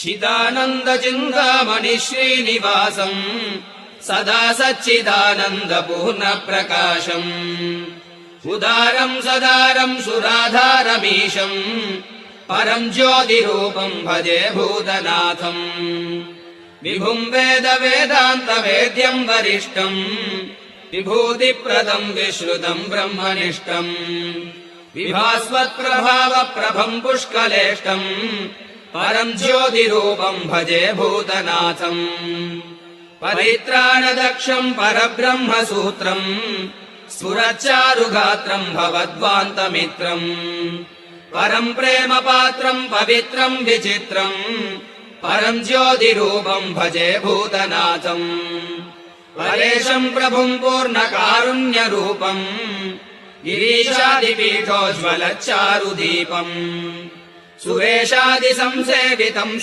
चिदानन्द चिन्तामणि श्रीनिवासम् सदा सच्चिदानन्दपूर्णप्रकाशम् उदारम् सदारम् सुराधारमीशम् परम् ज्योतिरूपम् भजे भूतनाथम् विभुम् वेद वेदान्त वेद्यम् वरिष्ठम् विभूतिप्रदम् विश्रुतम् ब्रह्मनिष्ठम् विभास्वत्प्रभाव प्रभम् पुष्कलेष्टम् परम् ज्योतिरूपम् भजे भूतनाथम् परित्राणदक्षम् परब्रह्मसूत्रम् स्फुरच्चारुगात्रम् भवद्वान्तमित्रम् परम् प्रेमपात्रम् पवित्रम् विचित्रम् परम् ज्योतिरूपम् भजे भूतनाथम् परेशम् प्रभुम् पूर्णकारुण्यरूपम् गिरीशादिपीठोज्ज्वलच्चारुदीपम् सुरेशादिसंसेवितम्